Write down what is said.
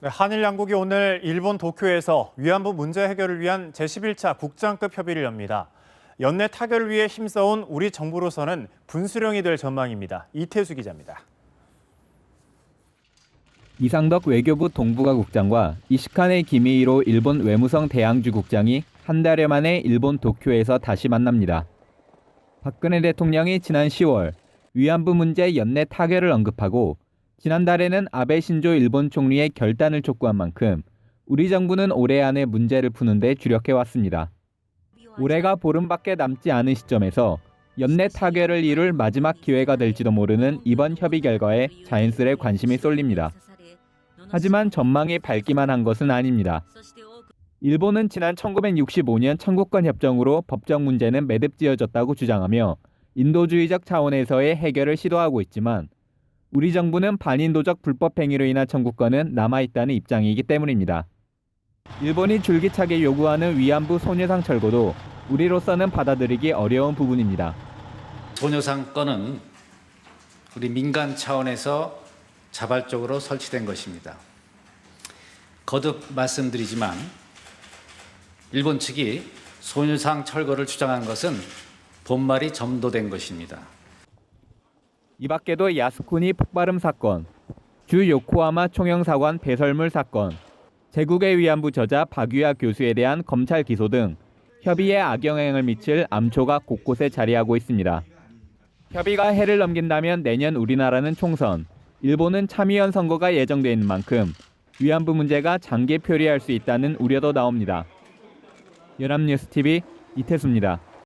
네, 한일 양국이 오늘 일본 도쿄에서 위안부 문제 해결을 위한 제11차 국장급 협의를 엽니다. 연내 타결을 위해 힘써온 우리 정부로서는 분수령이 될 전망입니다. 이태수 기자입니다. 이상덕 외교부 동북아 국장과 이시카네 기미히로 일본 외무성 대양주 국장이 한 달여 만에 일본 도쿄에서 다시 만납니다. 박근혜 대통령이 지난 10월 위안부 문제 연내 타결을 언급하고 지난달에는 아베 신조 일본 총리의 결단을 촉구한 만큼 우리 정부는 올해 안에 문제를 푸는 데 주력해왔습니다. 올해가 보름밖에 남지 않은 시점에서 연내 타결을 이룰 마지막 기회가 될지도 모르는 이번 협의 결과에 자연스레 관심이 쏠립니다. 하지만 전망이 밝기만 한 것은 아닙니다. 일본은 지난 1965년 청구권 협정으로 법적 문제는 매듭지어졌다고 주장하며 인도주의적 차원에서의 해결을 시도하고 있지만 우리 정부는 반인도적 불법 행위로 인한 청구권은 남아있다는 입장이기 때문입니다. 일본이 줄기차게 요구하는 위안부 소녀상 철거도 우리로서는 받아들이기 어려운 부분입니다. 소녀상 건은 우리 민간 차원에서 자발적으로 설치된 것입니다. 거듭 말씀드리지만 일본 측이 소녀상 철거를 주장한 것은 본말이 점도된 것입니다. 이 밖에도 야스쿠니 폭발음 사건, 주 요코하마 총영사관 배설물 사건, 제국의 위안부 저자 박유아 교수에 대한 검찰 기소 등 협의에 악영향을 미칠 암초가 곳곳에 자리하고 있습니다. 협의가 해를 넘긴다면 내년 우리나라는 총선, 일본은 참의원 선거가 예정돼 있는 만큼 위안부 문제가 장기 표리할 수 있다는 우려도 나옵니다. 연합뉴스TV 이태수입니다.